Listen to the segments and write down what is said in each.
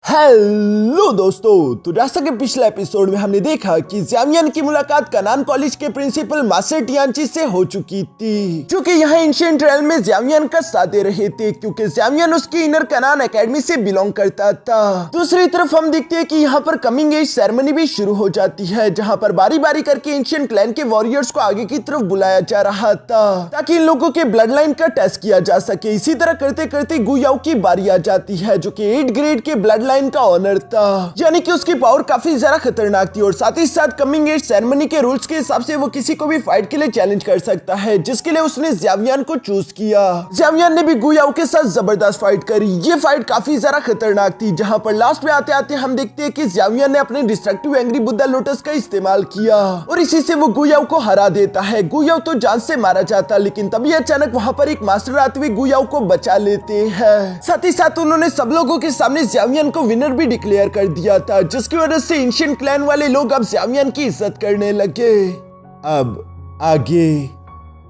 Hello दोस्तों, तो जैसा कि पिछले एपिसोड में हमने देखा कि ज़्यामियन की मुलाकात कनान कॉलेज के प्रिंसिपल मास्टर टियांची से हो चुकी थी, जो कि यहाँ एंशिएंट रेल्म में ज़्यामियन का साथ दे रहे थे क्योंकि ज़्यामियन उसकी इनर कनान एकेडमी से बिलोंग करता था। दूसरी तरफ हम देखते हैं कि यहाँ पर कमिंग एज सेरेमनी भी शुरू हो जाती है, जहाँ पर बारी बारी करके एंशिएंट क्लैन के वॉरियर्स को आगे की तरफ बुलाया जा रहा था ताकि इन लोगों के ब्लड लाइन का टेस्ट किया जा सके। इसी तरह करते करते गुयाओ की बारी आ जाती है, जो कि 8 ग्रेड के ब्लड लाइन का ऑनर था, यानी कि उसकी पावर काफी ज्यादा खतरनाक थी और साथ ही साथ कमिंग एज सेरेमनी के रूल्स के हिसाब से वो किसी को भी फाइट के लिए चैलेंज कर सकता है, जिसके लिए उसने ज़्यामियन को चूज किया। ज़्यामियन ने भी गुयाओ के साथ जबरदस्त फाइट करी। ये फाइट काफी ज्यादा खतरनाक थी, जहां पर लास्ट में आते आते हम देखते हैं कि ज़्यामियन ने अपने डिस्ट्रक्टिव एंग्री बुद्धा लोटस का इस्तेमाल किया और इसी से वो गुयाओ को हरा देता है। गुयाओ तो जान से मारा जाता, लेकिन तभी अचानक वहां पर एक मास्टर आते हुए गुयाओ को बचा लेते हैं। साथ ही साथ उन्होंने सब लोगों के सामने ज़्यामियन को विनर भी डिक्लेयर कर दिया था, जिसकी वजह से एंशिएंट क्लैन वाले लोग अब ज़्यामियन की इज्जत करने लगे। अब आगे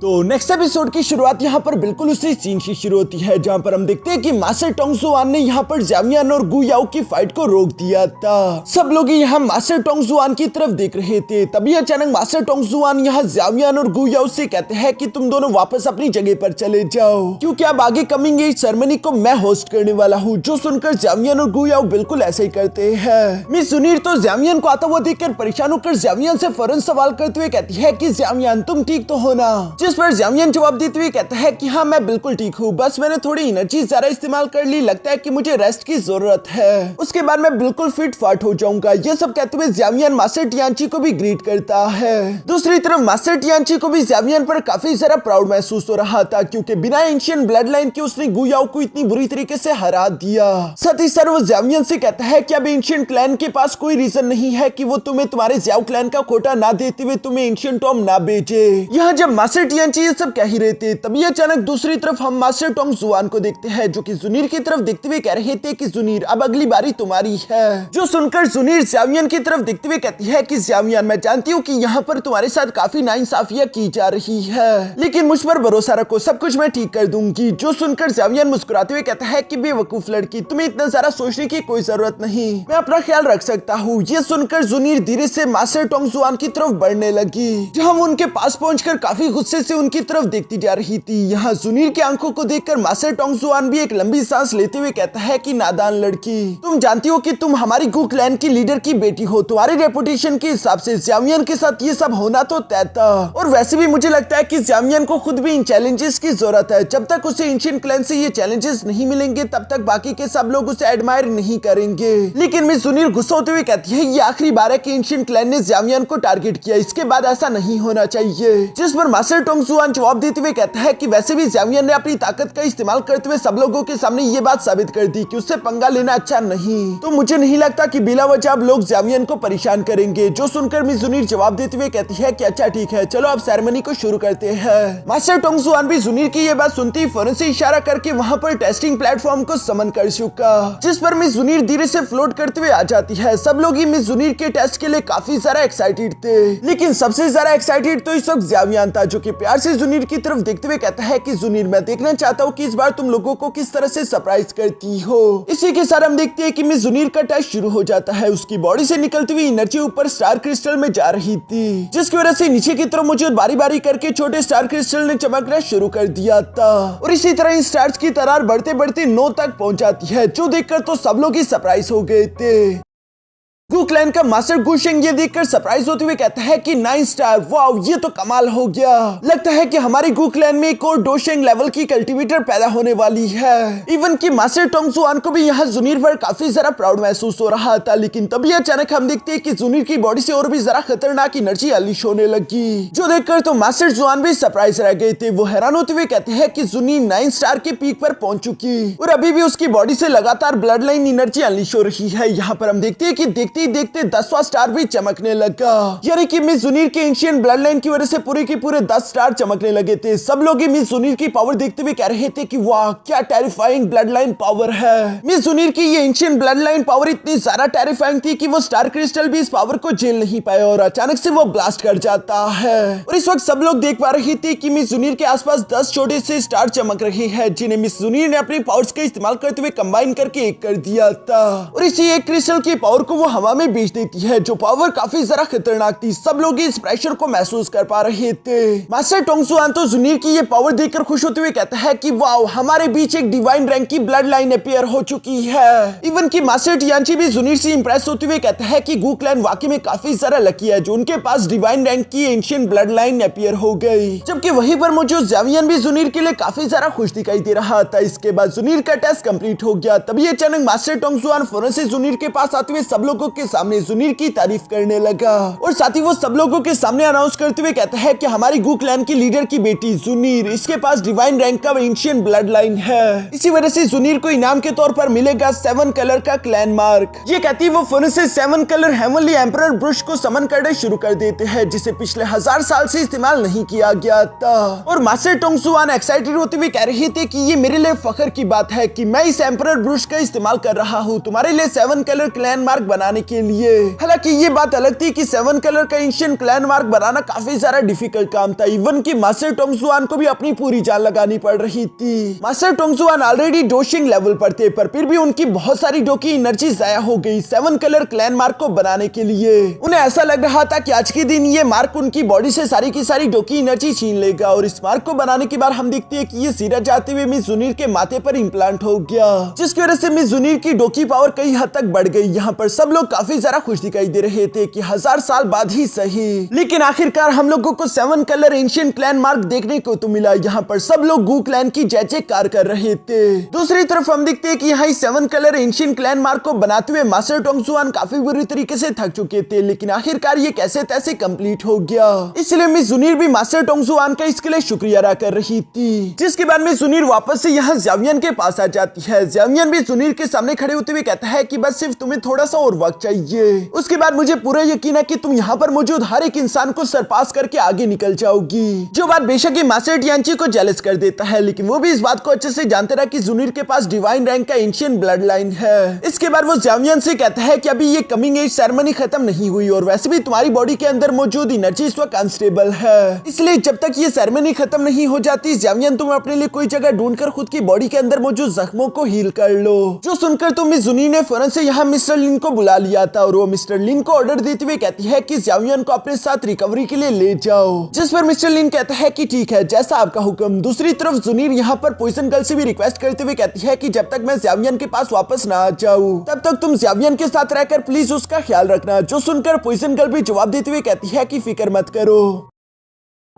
तो नेक्स्ट एपिसोड की शुरुआत यहाँ पर बिल्कुल उसी सीन से शुरू होती है, जहाँ पर हम देखते हैं कि मास्टर टोंगजुआन ने यहाँ पर ज़्यामियन और गुयाओ की फाइट को रोक दिया था। सब लोग यहाँ मास्टर टोंगजुआन की तरफ देख रहे थे, तभी अचानक मास्टर टोंगजुआन यहाँ ज़्यामियन और गुयाओ से कहते हैं कि तुम दोनों वापस अपनी जगह पर चले जाओ, क्योंकि अब आगे कमिंग एज सेरेमनी को मैं होस्ट करने वाला हूँ। जो सुनकर ज़्यामियन और गुयाओ बिल्कुल ऐसे ही करते हैं। मिस जुनीर तो ज़्यामियन को आता हुआ देखकर परेशान होकर ज़्यामियन से फौरन सवाल करते हुए कहती है कि ज़्यामियन तुम ठीक तो हो ना, जिस पर ज़्यामियन जवाब देते हुए कहता है कि हाँ मैं बिल्कुल ठीक हूँ, बस मैंने थोड़ी एनर्जी ज्यादा इस्तेमाल कर ली, लगता है कि मुझे रेस्ट की जरूरत है, उसके बाद मैं बिल्कुल फिट फाट हो जाऊंगा। ये सब कहते हुए ज़्यामियन मास्टर टियांची को भी ग्रीट करता है। दूसरी तरफ मास्टर टियांची को भी ज़्यामियन पर काफी ज्यादा प्राउड महसूस हो रहा था, क्योंकि बिना एंशिएंट ब्लड लाइन के उसने गुयाओ को इतनी बुरी तरीके से हरा दिया। साथ ही साथ वो ज़्यामियन से कहता है कि अब एंशिएंट क्लैन के पास कोई रीजन नहीं है कि वो तुम्हें तुम्हारे ज़्याओ क्लैन का कोटा ना देते हुए तुम्हें एंशिएंट टॉम ना बेचे। यहाँ जब मास्टर टियांची ये सब कह ही रहे थे, तभी अचानक दूसरी तरफ हम मास्टर टोंगजुआन को देखते हैं, जो कि जुनीर की तरफ देखते हुए कह रहे थे कि जुनीर अब अगली बारी तुम्हारी है। जो सुनकर जुनीर ज़्यामियन की तरफ देखते हुए कहती है कि ज़्यामियन मैं जानती हूँ कि यहाँ पर तुम्हारे साथ काफी नाइंसाफियां की जा रही है, लेकिन मुझ पर भरोसा रखो, सब कुछ मैं ठीक कर दूंगी। जो सुनकर ज़्यामियन मुस्कुराते हुए कहता है कि बेवकूफ लड़की, तुम्हें इतना ज्यादा सोचने की कोई जरूरत नहीं, मैं अपना ख्याल रख सकता हूँ। ये सुनकर जुनीर धीरे से मास्टर टोंगजुआन की तरफ बढ़ने लगी, जहाँ वो उनके पास पहुंचकर काफी गुस्से से उनकी तरफ देखती जा रही थी। यहाँ जुनीर की आंखों को देखकर मास्टर टोंगजुआन भी एक लंबी सांस लेते हुए कहता है कि नादान लड़की, तुम जानती हो कि तुम हमारी गु क्लैन की लीडर की बेटी हो, तुम्हारे रेपुटेशन के हिसाब से ज़्यामियन के साथ ये सब होना तो तय था, और वैसे भी मुझे लगता है कि ज़्यामियन को खुद भी इन चैलेंजेस की जरूरत है। जब तक उसे एंशिएंट क्लैन से ये चैलेंजेस नहीं मिलेंगे तब तक बाकी के सब लोग उसे एडमायर नहीं करेंगे। लेकिन मिस जुनीर गुस्सा होते हुए कहती है ये आखिरी बार है कि एंशिएंट क्लैन ने ज़्यामियन को टारगेट किया, इसके बाद ऐसा नहीं होना चाहिए। जिस पर मास्टर टोंगजुआन जवाब देते हुए कहता है कि वैसे भी ज़्यामियन ने अपनी ताकत का इस्तेमाल करते हुए सब लोगों के सामने ये बात साबित कर दी कि उससे पंगा लेना अच्छा नहीं, तो मुझे नहीं लगता कि बिला वजह अब लोग ज़्यामियन को परेशान करेंगे। जो सुनकर मिस जुनीर जवाब देते हुए कहती है कि अच्छा ठीक है, चलो अब सेरेमनी को शुरू करते हैं। मास्टर टोंगजुआन भी जुनीर की ये बात सुनती ही फौरन से इशारा करके वहाँ पर टेस्टिंग प्लेटफॉर्म को समन कर चुका, जिस पर मिस जुनीर धीरे से फ्लोट करते हुए आ जाती है। सब लोग ही मिस जुनीर के टेस्ट के लिए काफी ज्यादा एक्साइटेड थे, लेकिन सबसे ज्यादा एक्साइटेड तो इस वक्त ज़्यामियन था, जो कि प्यार से जुनीर की तरफ देखते हुए कहता है कि जुनीर मैं देखना चाहता हूँ कि इस बार तुम लोगों को किस तरह से सरप्राइज करती हो। इसी के साथ हम देखते हैं कि मिस जुनीर का टेस्ट शुरू हो जाता है। उसकी बॉडी से निकलती हुई एनर्जी ऊपर स्टार क्रिस्टल में जा रही थी, जिसकी वजह से नीचे की तरफ मौजूद बारी बारी करके छोटे स्टार क्रिस्टल ने चमकना शुरू कर दिया था, और इसी तरह इन स्टार्स की दरार बढ़ते बढ़ते 9 तक पहुंच जाती है, जो देखकर तो सब लोग ही सरप्राइज हो गए थे। गु क्लैन का मास्टर गुशेंग ये देखकर सरप्राइज होते हुए कहता है कि 9 स्टार, वाओ ये तो कमाल हो गया, लगता है कि हमारी गु क्लैन में एक और डोशेंग लेवल की कल्टीवेटर पैदा होने वाली है। इवन कि मास्टर टोंगजुआन को भी यहाँ जुनीर पर काफी ज्यादा प्राउड महसूस हो रहा था, लेकिन तभी अचानक हम देखते हैं कि जुनीर की बॉडी से और भी जरा खतरनाक एनर्जी अनलीश होने लगी, जो देखकर तो मास्टर जुआन भी सरप्राइज रह गए थे। वो हैरान होते हुए कहते हैं कि जुनीर 9 स्टार के पीक पर पहुंच चुकी और अभी भी उसकी बॉडी से लगातार ब्लड लाइन एनर्जी अनलीश हो रही है। यहाँ पर हम देखते हैं कि देखते देखते ही देखते 10वां स्टार भी चमकने लगा। यानी कि मिस जूनियर के एंशिएंट ब्लड लाइन की वजह से पूरे के पूरे 10 स्टार चमकने लगे थे। सब लोग मिस जूनियर की पावर देखते हुए कह रहे थे कि वाह क्या टेरिफाइंग ब्लड लाइन पावर है। मिस जूनियर की ये एंशिएंट ब्लड लाइन पावर इतनी ज्यादा टेरिफाइंग थी कि वो स्टार क्रिस्टल भी इस पावर को झेल नहीं पाया और अचानक से वो ब्लास्ट कर जाता है। और इस वक्त सब लोग देख पा रहे थे कि मिस जूनियर के आसपास 10 छोटे से स्टार चमक रहे हैं, जिन्हें मिस जूनियर ने अपनी पावर्स का इस्तेमाल करते हुए कंबाइन करके एक कर दिया था। और इसी एक क्रिस्टल की पावर को वो हवा में भेज देती है, जो पावर काफी ज्यादा खतरनाक थी। सब लोग इस प्रेशर को महसूस कर पा रहे थे। मास्टर टोंगसुआन तो जूनियर की ये पावर देखकर खुश होते हुए कहता है कि वाओ हमारे बीच एक डिवाइन रैंक की ब्लड लाइन अपीयर हो चुकी है। इवन की मास्टर टियांची भी जूनियर से इंप्रेस होते हुए कहता है कि गू क्लैन वाकई में काफी ज्यादा लकी है जो उनके पास डिवाइन रैंक की एंशिएंट ब्लड लाइन अपीयर हो गई। जबकि वहीं पर मौजूद ज़ावियन भी जूनियर के लिए काफी ज्यादा खुश दिखाई दे रहा था। इसके बाद जूनियर का टेस्ट कंप्लीट हो गया। तभी अचानक मास्टर टोंगसुआन फौरन से जूनियर के पास आते हुए सब लोगों के सामने जूनियर की तारीफ करने लगा और साथ ही वो सब लोगों के सामने अनाउंस करते हुए कहता है कि हमारी गू क्लैन की लीडर की बेटी जूनियर, इसके पास डिवाइन रैंक का एंशिएंट ब्लड लाइन है। इसी वजह से जूनियर को इनाम के तौर पर मिलेगा 7 कलर का क्लैन मार्क। ये कहती वो फौरन से 7 कलर हेवनली एम्परर ब्रुश को समन करना शुरू कर देते हैं, जिसे पिछले 1000 साल से इस्तेमाल नहीं किया गया था। और मास्टर टोंगसुआन एक्साइटेड होते हुए कह रहे थे कि ये मेरे लिए फख्र की बात है कि मैं इस एम्परर ब्रुश का इस्तेमाल कर रहा हूँ तुम्हारे लिए 7 कलर क्लैन मार्क बनाने के लिए। हालांकि ये बात अलग थी कि 7 कलर का एंशिएंट क्लैन मार्क बनाना काफी ज्यादा डिफिकल्ट काम था। इवन की मास्टर टोंगसुआन को भी अपनी पूरी जान लगानी पड़ रही थी। मास्टर टोंगसुआन ऑलरेडी डोशिंग लेवल पर थे, पर फिर भी उनकी बहुत सारी डो की एनर्जी जाया हो गई 7 कलर क्लैन मार्क को बनाने के लिए। उन्हें ऐसा लग रहा था कि आज के दिन ये मार्क उनकी बॉडी से सारी की सारी डो की एनर्जी छीन लेगा। और इस मार्क को बनाने के बाद हम देखते हैं कि ये सीधा जाते हुए मिस जूनियर के माथे पर इम्प्लांट हो गया, जिसकी वजह से मिस जूनियर की डो की पावर कई हद तक बढ़ गई। यहाँ पर सब लोग काफी ज्यादा खुश दिखाई दे रहे थे कि 1000 साल बाद ही सही, लेकिन आखिरकार हम लोगों को 7 कलर एंशिएंट क्लैन मार्क देखने को तो मिला। यहाँ पर सब लोग गू क्लैन की जय जयकार कर रहे थे। दूसरी तरफ हम देखते हैं कि यहाँ 7 कलर एंशिएंट क्लैन मार्क को बनाते हुए मास्टर टोंगसुआन काफी बुरी तरीके से थक चुके थे, लेकिन आखिरकार ये कैसे तैसे कंप्लीट हो गया। इसलिए मिस जूनियर भी मास्टर टोंगसुआन का इसके लिए शुक्रिया अदा कर रही थी। जिसके बाद मिस जूनियर वापस से यहाँ ज़ावियन के पास आ जाती है। ज़ावियन भी जूनियर के सामने खड़े होते हुए कहता है कि बस सिर्फ तुम्हें थोड़ा सा और वक्त चाहिए, उसके बाद मुझे पूरा यकीन है कि तुम यहाँ पर मौजूद हर एक इंसान को सरपास करके आगे निकल जाओगी। जो बात बेशक ही मास्टर टियांची को जेलस कर देता है, लेकिन वो भी इस बात को अच्छे से जानते रहा कि जूनियर के पास डिवाइन रैंक का एंशिएंट ब्लड लाइन है। इसके बाद वो ज़ावियन से कहता है कि अभी ये कमिंग एज सेरेमनी खत्म नहीं हुई और वैसे भी तुम्हारी बॉडी के अंदर मौजूद एनर्जी इस वक्त अनस्टेबल है, इसलिए जब तक ये सेरेमनी खत्म नहीं हो जाती ज़ावियन तुम अपने लिए कोई जगह ढूंढकर खुद की बॉडी के अंदर मौजूद जख्मों को हील कर लो। जो सुनकर तो मिस जूनियर ने फौरन से यहाँ मिस्टर लिन को बुला लिया था और वो मिस्टर लिन को ऑर्डर देते हुए कहती है कि ज़ावियन को अपने साथ रिकवरी के लिए ले जाओ, जिस पर मिस्टर लिन कहता है कि ठीक है जैसा आपका हुक्म। दूसरी तरफ जूनियर यहाँ पर पॉइजन गर्ल से भी रिक्वेस्ट करते हुए कहती है कि जब तक मैं ज़ावियन के पास वापस ना आ जाऊँ तब तक तुम ज़ावियन के साथ रहकर प्लीज उसका ख्याल रखना। जो सुनकर पॉइजन गर्ल भी जवाब देते हुए कहती है कि फिक्र मत करो।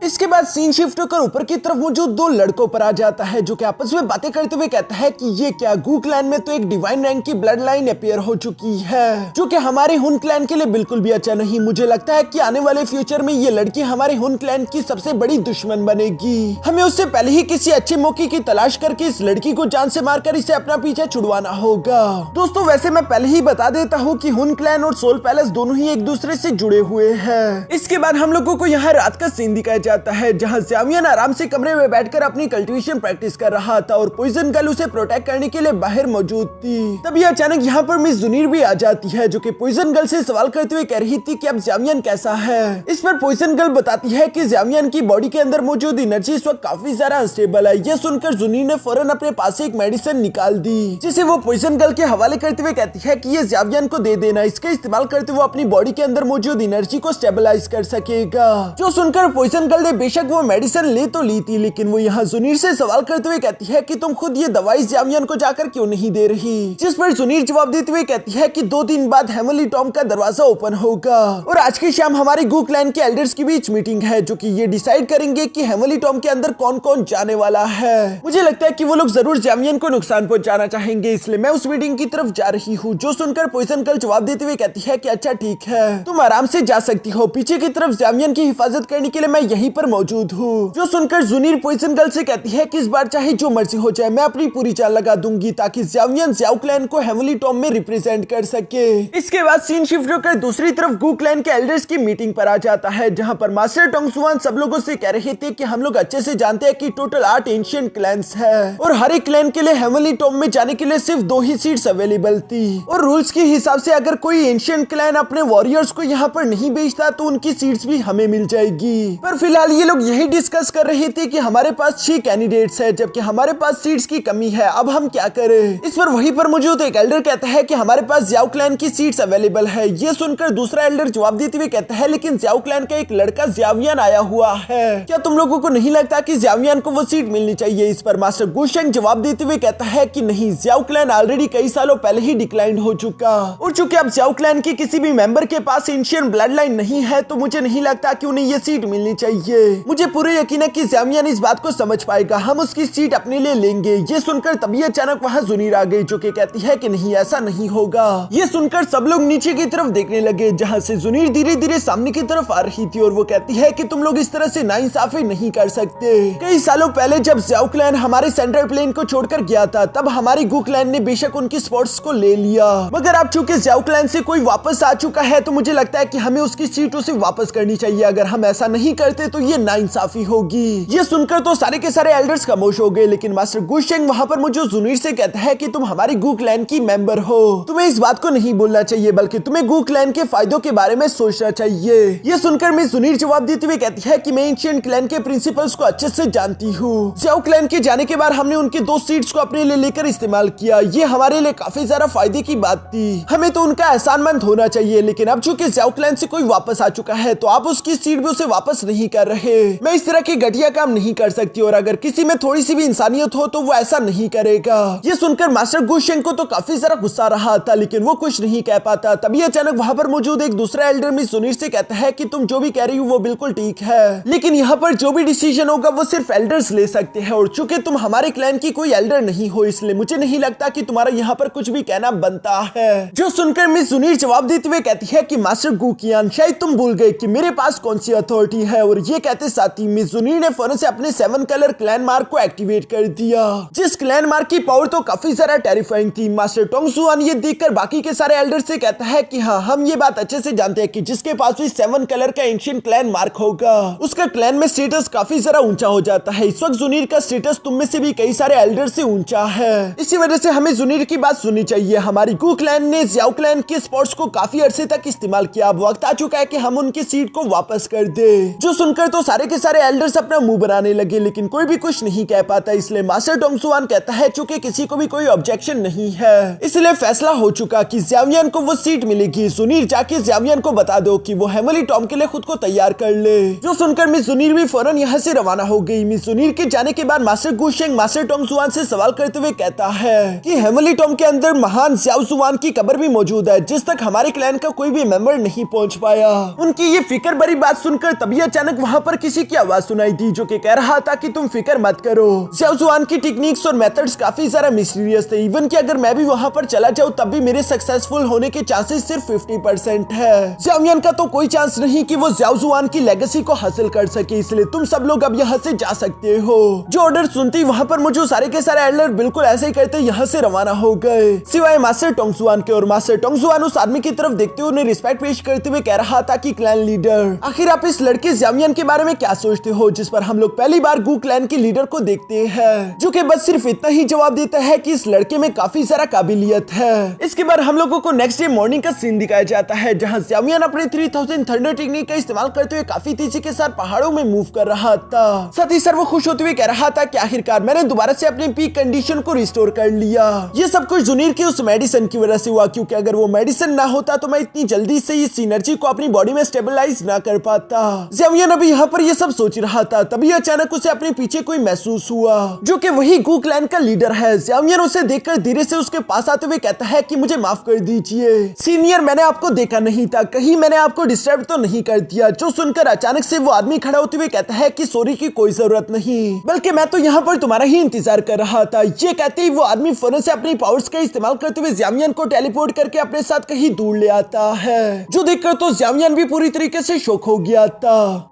इसके बाद सीन शिफ्ट होकर ऊपर की तरफ मौजूद 2 लड़कों पर आ जाता है, जो कि आपस में बातें करते हुए कहता है कि ये क्या गू क्लैन में तो एक डिवाइन रैंक की ब्लड लाइन अपीयर हो चुकी है, जो कि हमारे हुन क्लैन के लिए बिल्कुल भी अच्छा नहीं। मुझे लगता है कि आने वाले फ्यूचर में ये लड़की हमारे हुन क्लैन की सबसे बड़ी दुश्मन बनेगी। हमें उससे पहले ही किसी अच्छे मौके की तलाश करके इस लड़की को जान से मारकर इसे अपना पीछे छुड़वाना होगा। दोस्तों वैसे मैं पहले ही बता देता हूँ कि हुन क्लैन और सोल पैलेस दोनों ही एक दूसरे से जुड़े हुए हैं। इसके बाद हम लोगों को यहाँ रात का सीन दिखाया जाता है, जहां ज़ावियन आराम से कमरे में बैठकर अपनी कल्टीवेशन प्रैक्टिस कर रहा था और पॉइजन गर्ल उसे प्रोटेक्ट करने के लिए बाहर मौजूद थी। तभी अचानक यहाँ पर मिस जूनियर भी आ जाती है, जो कि पॉइजन गर्ल से सवाल करते हुए कह रही थी कि अब ज़ावियन कैसा है। इस पर पॉइजन गर्ल बताती है कि ज़ावियन की बॉडी के अंदर मौजूद एनर्जी इस वक्त काफी ज्यादा अनस्टेबल है। यह सुनकर जूनियर ने फौरन अपने पास से एक मेडिसिन निकाल दी, जिसे वो पॉइजन गर्ल के हवाले करते हुए कहती है कि ये ज़ावियन को दे देना, इसका इस्तेमाल करते हुए अपनी बॉडी के अंदर मौजूद एनर्जी को स्टेबलाइज कर सकेगा। जो सुनकर पॉइजन गर्ल ने बेशक वो मेडिसिन ले तो ली थी, लेकिन वो यहाँ जूनियर से सवाल करते हुए कहती है कि तुम खुद ये दवाई ज़ावियन को जाकर क्यों नहीं दे रही। जिस पर जूनियर जवाब देते हुए कहती है कि 2 दिन बाद हेवनली टॉम का दरवाजा ओपन होगा और आज की शाम हमारी गू क्लैन के एल्डर्स की बीच मीटिंग है, जो कि ये डिसाइड करेंगे कि हेवनली टॉम के अंदर कौन कौन जाने वाला है। मुझे लगता है कि वो लोग जरूर ज़ावियन को नुकसान पहुंचाना चाहेंगे, इसलिए मैं उस मीटिंग की तरफ जा रही हूँ। जो सुनकर पॉइजन गर्ल जवाब देते हुए कहती है कि अच्छा ठीक है, तुम आराम से जा सकती हो। पीछे की तरफ ज़ावियन की हिफाजत करने के लिए मैं यहीं वहीं पर मौजूद हूँ। जो सुनकर जुनीर पॉइजन गर्ल से कहती है कि इस बार चाहे जो मर्जी हो जाए मैं अपनी पूरी जान लगा दूंगी ताकि ज़ावियन ज़्याओ क्लैन को हेवनली टॉम में रिप्रेजेंट कर सके। इसके बाद सीन शिफ्ट होकर दूसरी तरफ गू क्लैन के एल्डर्स की मीटिंग पर आ जाता है, जहां पर मास्टर टोंगसुआन सब लोगों से कह रहे थे कि हम लोग अच्छे से जानते हैं कि टोटल 8 एंशिएंट क्लैंस है और हर एक क्लैन के लिए हेवनली टॉम में जाने के लिए सिर्फ 2 ही सीट्स अवेलेबल थी और रूल्स के हिसाब से अगर कोई एंशिएंट क्लैन अपने वॉरियर्स को यहाँ पर नहीं भेजता तो उनकी सीट्स भी हमें मिल जाएगी। पर फिलहाल ये लोग यही डिस्कस कर रहे थे कि हमारे पास 6 कैंडिडेट्स है जबकि हमारे पास सीट्स की कमी है, अब हम क्या करें। इस पर वहीं पर मौजूद एक एल्डर कहता है कि हमारे पास ज़्याओ क्लैन की सीट्स अवेलेबल है। ये सुनकर दूसरा एल्डर जवाब देते हुए कहता है लेकिन ज़्याओ क्लैन का एक लड़का ज़्यावियन आया हुआ है, क्या तुम लोगों को नहीं लगता कि ज़्यावियन को वो सीट मिलनी चाहिए। इस पर मास्टर गुशेंग जवाब देते हुए कहता है कि नहीं, ज़्याओ क्लैन ऑलरेडी कई सालों पहले ही डिक्लाइन हो चुका और चूंकि अब ज़्याओ क्लैन की किसी भी मेंबर के पास एंशिएंट ब्लड लाइन नहीं है तो मुझे नहीं लगता कि उन्हें ये सीट मिलनी चाहिए। मुझे पूरे यकीन है कि ज़्यावियन इस बात को समझ पाएगा, हम उसकी सीट अपने लिए लेंगे। ये सुनकर तभी अचानक वहाँ जुनीर आ गई जो कि कहती है कि नहीं, ऐसा नहीं होगा। ये सुनकर सब लोग नीचे की तरफ देखने लगे जहाँ से जुनीर धीरे धीरे सामने की तरफ आ रही थी और वो कहती है कि तुम लोग इस तरह से नाइंसाफी नहीं कर सकते। कई सालों पहले जब ज़्याओ क्लैन हमारे सेंट्रल प्लेन को छोड़कर गया था तब हमारी गू क्लैन ने बेशक उनकी स्पॉट्स को ले लिया, मगर अब चूंकि ज़्याओ क्लैन से कोई वापस आ चुका है तो मुझे लगता है कि हमें उसकी सीट उसे वापस करनी चाहिए। अगर हम ऐसा नहीं करते तो ये नाइंसाफी होगी। ये सुनकर तो सारे के सारे एल्डर्स खामोश हो गए, लेकिन मास्टर गुशेंग वहाँ पर मुझे जुनीर से कहता है कि तुम हमारी गू क्लैन की मेंबर हो, तुम्हें इस बात को नहीं बोलना चाहिए बल्कि तुम्हें गू क्लैन के फायदों के बारे में सोचना चाहिए। ये सुनकर मिस जुनीर जवाब देते हुए कहती है कि मैं एंशिएंट क्लैन के प्रिंसिपल्स को अच्छे से जानती हूँ। ज़्याओ क्लैन के जाने के बाद हमने उनकी 2 सीट्स को अपने लिए लेकर इस्तेमाल किया, ये हमारे लिए काफी ज्यादा फायदे की बात थी, हमें तो उनका एहसानमंद होना चाहिए। लेकिन अब चूंकि ज़्याओ क्लैन से कोई वापस आ चुका है तो आप उसकी सीट भी उसे वापस नहीं कर रहे। मैं इस तरह की घटिया काम नहीं कर सकती और अगर किसी में थोड़ी सी भी इंसानियत हो तो वो ऐसा नहीं करेगा। ये सुनकर मास्टर गुशेंग को तो काफी ज्यादा गुस्सा रहा था लेकिन वो कुछ नहीं कह पाता। तभी अचानक वहाँ पर मौजूद एक दूसरा एल्डर मिस जुनीर से कहता है कि तुम जो भी कह रही हो वो बिल्कुल ठीक है, लेकिन यहाँ पर जो भी डिसीजन होगा वो सिर्फ एल्डर्स ले सकते हैं और चूंकि तुम हमारे क्लैन की कोई एल्डर नहीं हो इसलिए मुझे नहीं लगता कि तुम्हारा यहाँ पर कुछ भी कहना बनता है। जो सुनकर मिस जुनीर जवाब देते हुए कहती है कि मास्टर गुकियान, शायद तुम भूल गए कि मेरे पास कौन सी अथॉरिटी है। और ये कहते साथ ही मिस जुनीर ने फौरन से अपने 7 कलर क्लैन मार्क को एक्टिवेट कर दिया, जिस क्लैन मार्क की पावर तो काफी ज्यादा टेरिफाइंग थी। मास्टर टोंगसुआन ये देखकर बाकी के सारे एल्डर से कहता है कि हाँ, हम ये बात अच्छे से जानते हैं कि जिसके पास भी 7 कलर का एंशिएंट क्लैन मार्क होगा उसका क्लैन में स्टेटस काफी ज्यादा ऊंचा हो जाता है। इस वक्त जुनीर का स्टेटस तुम में से भी कई सारे एल्डर से ऊंचा है, इसी वजह से हमें जुनीर की बात सुननी चाहिए। हमारी गू क्लैन ने ज़्याओ क्लैन के स्पॉट्स को काफी अरसे तक इस्तेमाल किया, अब वक्त आ चुका है कि हम उनकी सीट को वापस कर दे। जो सुनकर तो सारे के सारे एल्डर्स अपना मुंह बनाने लगे लेकिन कोई भी कुछ नहीं कह पाता, इसलिए मास्टर टोंगसुआन कहता है चूंकि किसी को भी कोई ऑब्जेक्शन नहीं है इसलिए फैसला हो चुका कि ज़्यावियन को वो सीट मिलेगी। जुनीर जाके ज़्यावियन को बता दो कि वो हेवनली टॉम के लिए खुद को तैयार कर ले। जो सुनकर मिस जुनीर भी फौरन यहाँ से रवाना हो गई। मिस जुनीर के जाने के बाद मास्टर गुशेंग मास्टर टोंगसुआन से सवाल करते हुए कहता है कि हेवनली टॉम के अंदर महान ज़्याओ जुआन की कब्र भी मौजूद है जिस तक हमारे क्लैन का कोई भी मेंबर नहीं पहुंच पाया। उनकी ये फिक्र भरी बात सुनकर तभी अचानक वहाँ पर किसी की आवाज सुनाई दी जो कि कह रहा था कि तुम फिक्र मत करो, ज़्याओ जुआन की टेक्निक्स और मेथड्स काफी ज्यादा मिस्टीरियस थे, इवन कि अगर मैं भी वहाँ पर चला जाऊँ तब भी मेरे सक्सेसफुल होने के चांसेस सिर्फ 50% है। ज़्यावियन का तो कोई चांस नहीं कि वो ज़्याओ जुआन की लेगेसी को हासिल कर सके, इसलिए तुम सब लोग अब यहाँ से जा सकते हो। जो ऑर्डर सुनती वहाँ पर मुझे सारे के सारे एल्डर बिल्कुल ऐसे ही करते यहाँ से रवाना हो गए सिवाय मास्टर टोंगसुआन के। और मास्टर टोंगसुआन उस आदमी की तरफ देखते हुए उन्हें रिस्पेक्ट पेश करते हुए कह रहा था कि क्लैन लीडर, आखिर आप इस लड़के ज़्यावियन के बारे में क्या सोचते हो जिस पर हम लोग पहली बार गू क्लैन के लीडर को देखते हैं, जो कि बस सिर्फ इतना ही जवाब देता है कि इस लड़के में काफी सारा काबिलियत है। इसके बाद हम लोगों को नेक्स्ट डे मॉर्निंग का सीन दिखाया जाता है जहां ज़्यावियन अपने 3000 थंडर टेक्निक का इस्तेमाल करते हुए काफी तेजी के साथ पहाड़ों में मूव कर रहा था। साथ ही वो खुश होते हुए कह रहा था कि आखिरकार मैंने दोबारा से अपनी पीक कंडीशन को रिस्टोर कर लिया। ये सब कुछ जुनीर की उस मेडिसिन की वजह से हुआ, क्योंकि अगर वो मेडिसिन ना होता तो मैं इतनी जल्दी से इस एनर्जी को अपनी बॉडी में स्टेबलाइज ना कर पाता। ज़्यावियन अभी यहाँ पर ये सब सोच रहा था तभी अचानक उसे अपने पीछे कोई महसूस हुआ जो कि वही गू क्लैन का लीडर है। ज़्यावियन उसे देखकर धीरे से उसके पास आते हुए कहता है कि मुझे माफ कर दीजिए सीनियर, मैंने आपको देखा नहीं था, कहीं मैंने आपको डिस्टर्ब तो नहीं कर दिया। जो सुनकर अचानक से वो आदमी खड़ा होते हुए कहता है कि सॉरी की कोई जरूरत नहीं, बल्कि मैं तो यहाँ पर तुम्हारा ही इंतजार कर रहा था। ये कहते ही वो आदमी फौरन से अपनी पावर्स का इस्तेमाल करते हुए ज़्यावियन को टेलीपोर्ट करके अपने साथ कहीं दूर ले आता है, जो देखकर तो ज़्यावियन भी पूरी तरीके से शॉक हो गया था।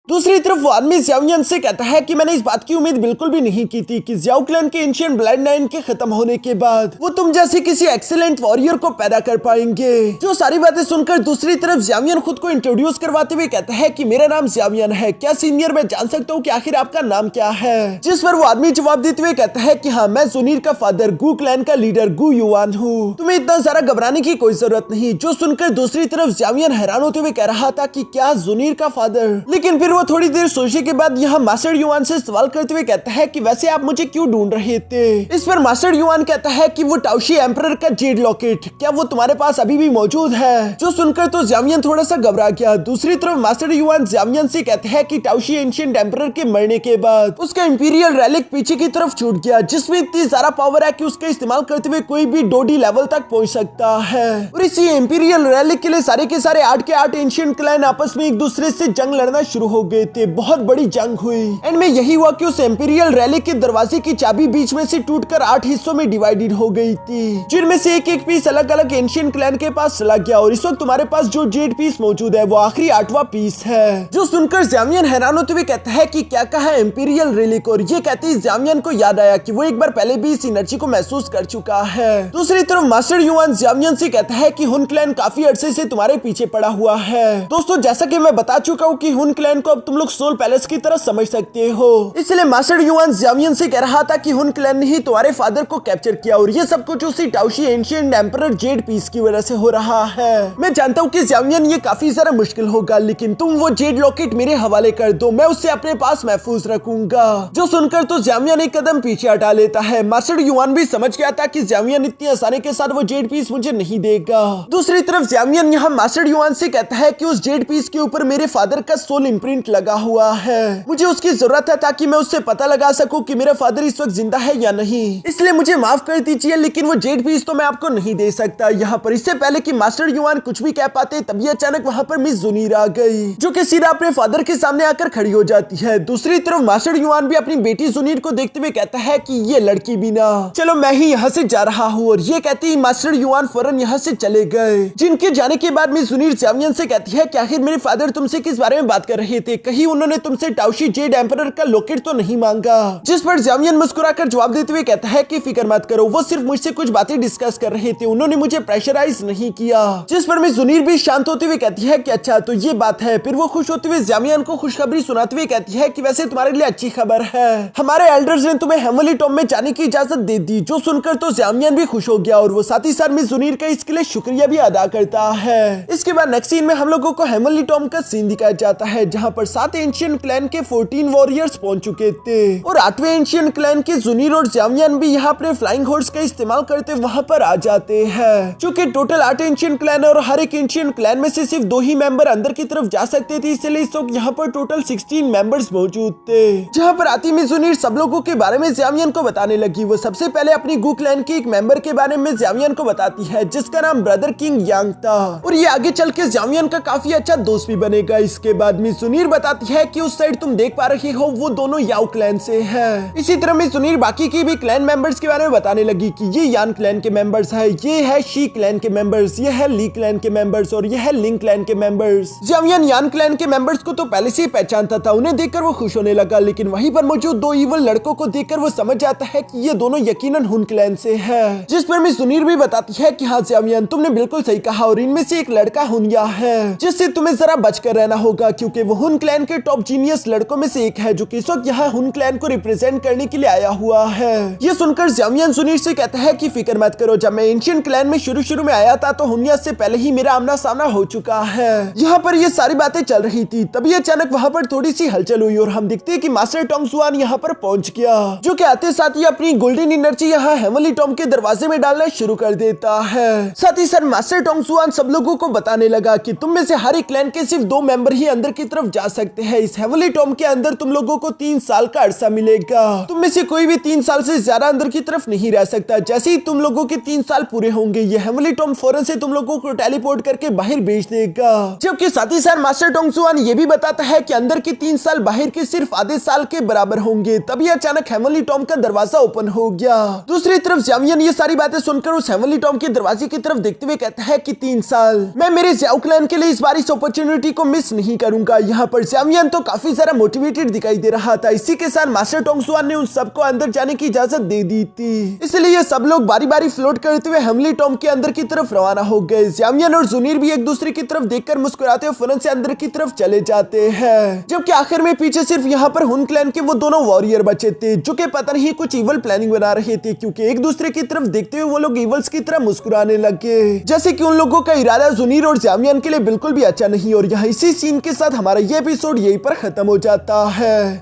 दूसरी तरफ वो आदमी ज़ियाओयान से कहता है कि मैंने इस बात की उम्मीद बिल्कुल भी नहीं की थी कि ज़ियाओ क्लैन के एंशिएंट ब्लड लाइन के खत्म होने के बाद वो तुम जैसे किसी एक्सीलेंट वॉरियर को पैदा कर पाएंगे। जो सारी बातें सुनकर दूसरी तरफ ज़ियाओयान खुद को इंट्रोड्यूस करवाते हुए कहता है कि मेरा नाम ज़ियाओयान है, क्या सीनियर मैं जान सकता हूँ कि आखिर आपका नाम क्या है। जिस पर वो आदमी जवाब देते हुए कहता है कि हाँ, मैं ज़ुनिर का फादर गु क्लैन का लीडर गु युआन हूँ, तुम्हें इतना सारा घबराने की कोई जरूरत नहीं। जो सुनकर दूसरी तरफ ज़ियाओयान हैरान होते हुए कह रहा था कि क्या ज़ुनिर का फादर, लेकिन फिर वो थोड़ी देर सोचने के बाद यहाँ मास्टर युआन से सवाल करते हुए कहता है कि वैसे आप मुझे क्यों ढूंढ रहे थे। इस पर मास्टर युआन कहता है कि वो टाओशी एम्परर का जेड लॉकेट, क्या वो तुम्हारे पास अभी भी मौजूद है। जो सुनकर तो ज़ियाओयान थोड़ा सा घबरा गया। दूसरी तरफ मास्टर युआन ज़ियाओयान से कहते हैं कि टाओशी एंशिएंट एम्परर के मरने के बाद उसका इंपीरियल रेलिक पीछे की तरफ छूट गया, जिसमें इतनी ज्यादा पावर है कि उसका इस्तेमाल करते हुए कोई भी डोडी लेवल तक पहुंच सकता है। और इसी इंपीरियल रेलिक के लिए सारे के सारे 8 के 8 एंशिएंट क्लैन आपस में एक दूसरे से जंग लड़ना शुरू हो गए थे। बहुत बड़ी जंग हुई। एंड में यही हुआ कि उस इंपीरियल रेलिक के दरवाजे की चाबी बीच में से टूटकर 8 हिस्सों में डिवाइडेड हो गई थी, जिनमें से एक एक पीस अलग अलग एंशिएंट क्लैन के पास चला गया। और इस वक्त तुम्हारे पास जो जेड पीस मौजूद है वो आखिरी 8वां पीस है। जो सुनकर ज़ियाओयान हैरान होते हुए कहता है कि क्या कहा इंपीरियल रेलिक, और ये कहते ही ज़ियाओयान को याद आया कि वो एक बार पहले भी इस एनर्जी को महसूस कर चुका है। दूसरी तरफ मास्टर युआन ज़ियाओयान से कहता है कि हुन क्लैन काफी अरसे से तुम्हारे पीछे पड़ा हुआ है। दोस्तों, जैसा कि मैं बता चुका हूँ कि हुन क्लैन को अब तुम लोग सोल पैलेस की तरह समझ सकते हो, इसलिए मास्टर युआन ज़ियाओयान से कह रहा था कि हुन क्लैन ने ही तुम्हारे फादर को कैप्चर किया और ये सब कुछ उसी टाओशी एंशिएंट एम्परर जेड पीस की वजह से हो रहा है। मैं जानता हूँ कि ज़ियाओयान ये काफी ज्यादा मुश्किल होगा, लेकिन तुम वो जेड लॉकेट मेरे हवाले कर दो, मैं उससे अपने पास महफूज रखूंगा। जो सुनकर तो ज़ियाओयान एक कदम पीछे हटा लेता है। मास्टर युआन भी समझ गया था कि ज़ियाओयान इतनी आसानी के साथ वो जेड पीस मुझे नहीं देगा। दूसरी तरफ ज़ियाओयान यहाँ मास्टर युआन से कहता है कि उस जेड पीस के ऊपर मेरे फादर का सोल इम्प्रिंट लगा हुआ है, मुझे उसकी जरूरत है ताकि मैं उससे पता लगा सकूं कि मेरा फादर इस वक्त जिंदा है या नहीं, इसलिए मुझे माफ कर दीजिए, लेकिन वो जेड पीस तो मैं आपको नहीं दे सकता। यहाँ पर इससे पहले कि मास्टर युआन कुछ भी कह पाते तभी अचानक वहाँ पर मिस ज़ुनिर आ गई, जो कि सीधा अपने फादर के सामने आकर खड़ी हो जाती है। दूसरी तरफ मास्टर युआन भी अपनी बेटी ज़ुनिर को देखते हुए कहता है कि ये लड़की भी ना, चलो मैं ही यहाँ से जा रहा हूँ। और ये कहते ही मास्टर युआन फौरन यहाँ से चले गए। जिनके जाने के बाद मिस ज़ुनिर ज़ियाओयान से कहती है कि आखिर मेरे फादर तुमसे किस बारे में बात कर रहे थे, कहीं उन्होंने तुमसे टाओशी जेड एम्परर का लोकेट तो नहीं मांगा। जिस पर ज़ियाओयान मुस्कुराकर जवाब देते हुए कहता है कि फिक्र मत करो, वो सिर्फ मुझसे कुछ बातें डिस्कस कर रहे थे, उन्होंने मुझे प्रेशराइज नहीं किया। जिस पर मिस ज़ुनिर भी शांत होते हुए कहती है कि अच्छा तो ये बात है। फिर वो खुश होते हुए ज़ियाओयान को खुशखबरी सुनाते हुए कहती है कि वैसे तुम्हारे लिए अच्छी खबर है, हमारे एल्डर्स ने तुम्हें हेवनली टॉम में जाने की इजाजत दे दी। जो सुनकर तो ज़ियाओयान भी खुश हो गया और वो साथ ही साथ मिस ज़ुनिर का इसके लिए शुक्रिया भी अदा करता है। इसके बाद नेक्स्ट सीन में हम लोगों को हेवनली टॉम का सीन दिखाया जाता है, जहाँ पर 7 एंशिएंट क्लैन के 14 वॉरियर्स पहुंच चुके थे और 8वें एंशिएंट क्लैन के ज़ुनिर और ज़ियाओयान भी यहाँ अपने फ्लाइंग हॉर्स का इस्तेमाल करते वहाँ पर आ जाते हैं। चूंकि टोटल 8 एंशिएंट क्लैन और हर एक एंशिएंट क्लैन में से सिर्फ 2 ही मेंबर अंदर की तरफ जा सकते थे, इसलिए इस वक्त यहाँ पर टोटल 16 मेंबर्स मौजूद थे। जहाँ पर आती मिस ज़ुनिर सब लोगों के बारे में ज़ियाओयान को बताने लगी। वो सबसे पहले अपनी गु क्लैन के एक मेंबर के बारे में ज़ियाओयान को बताती है, जिसका नाम ब्रदर किंग यांग था और ये आगे चल के ज़ियाओयान का काफी अच्छा दोस्त भी बनेगा। इसके बाद मिस ज़ुनिर बताती है कि उस साइड तुम देख पा रही हो वो दोनों याओ क्लैन से है। इसी तरह मिस ज़ुनिर बाकी की भी क्लैन मेंबर्स के बारे में बताने लगी कि ये यान क्लैन के मेंबर्स है, ये है शी क्लैन के मेंबर्स, ये है ली क्लैन के मेंबर्स और ये है लिंग क्लैन के मेंबर्स। ज़ियाओयान यान क्लैन के मेंबर्स को तो पहले से ही पहचानता था, उन्हें देखकर वो खुश होने लगा, लेकिन वहीं पर मौजूद 2 इवल लड़कों को देखकर वो समझ जाता है कि ये दोनों यकीनन हुन क्लैन से है। जिस पर मिस ज़ुनिर भी बताती है कि हाँ ज़ियाओयान तुमने बिल्कुल सही कहा और इनमें से एक लड़का हुनया है, जिससे तुम्हें जरा बचकर रहना होगा, क्योंकि वो हुन क्लैन के टॉप जीनियस लड़कों में से एक है, जो कि इस वक्त यहाँ हुन क्लैन को रिप्रेजेंट करने के लिए आया हुआ है। ये सुनकर ज़ियाओयान ज़ुनिर से कहता है कि फिक्र मत करो, जब मैं एंशिएंट क्लैन में शुरू में आया था तो हुनया से पहले ही मेरा आमना सामना हो चुका है। यहाँ पर ये सारी बातें चल रही थी, तभी अचानक वहाँ पर थोड़ी सी हलचल हुई और हम देखते हैं कि मास्टर टोंग जुआन यहाँ पर पहुंच गया, जो कि आते साथ ही अपनी गोल्डन एनर्जी यहाँ हेवनली टॉम के दरवाजे में डालना शुरू कर देता है। साथ ही साथ मास्टर टोंग जुआन सब लोगों को बताने लगा कि तुम में से हर एक क्लैन के सिर्फ 2 मेंबर ही अंदर की तरफ जा सकते हैं। इस हेवनली टॉम के अंदर तुम लोगों को 3 साल का अरसा मिलेगा, तुम में से कोई भी 3 साल से ज्यादा अंदर की तरफ नहीं रह सकता। जैसे ही तुम लोगों के 3 साल पूरे होंगे, ये हेवनली टॉम फौरन से तुम लोगों को टेलीपोर्ट करके बाहर भेज देगा। जबकि साथ ही साथ मास्टर टोंग जुआन ये भी बताता है कि अंदर के 3 साल बाहर के सिर्फ आधे साल के बराबर होंगे। तभी अचानक हेवनली टॉम का दरवाजा ओपन हो गया। दूसरी तरफ ज़ियाओयान ये सारी बातें सुनकर उस हेवनली टॉम के दरवाजे की तरफ देखते हुए कहता है कि 3 साल मैं मेरे ज़ियाओ क्लैन के लिए इस बार इस अपॉर्चुनिटी को मिस नहीं करूंगा। यहाँ पर ज़ावियन तो काफी सारा मोटिवेटेड दिखाई दे रहा था। इसी के साथ मास्टर टोंगसुआन ने उन सबको अंदर जाने की इजाजत दे दी थी, इसलिए सब लोग बारी बारी फ्लोट करते हुए हेमली टॉम के अंदर की तरफ रवाना हो गए। ज़ावियन और जुनीर भी एक दूसरे की तरफ देखकर मुस्कुराते हुए फौरन से अंदर की तरफ चले जाते हैं, जबकि आखिर में पीछे सिर्फ यहाँ पर हुन क्लैन के वो दोनों वॉरियर बचे थे जो कि पता नहीं कुछ इवल प्लानिंग बना रहे थे, क्योंकि एक दूसरे की तरफ देखते हुए वो लोग इवल्स की तरह मुस्कुराने लगे, जैसे कि उन लोगों का इरादा जुनीर और ज़ावियन के लिए बिल्कुल भी अच्छा नहीं। और यहाँ इसी सीन के साथ हमारा ये एपिसोड यहीं पर खत्म हो जाता है।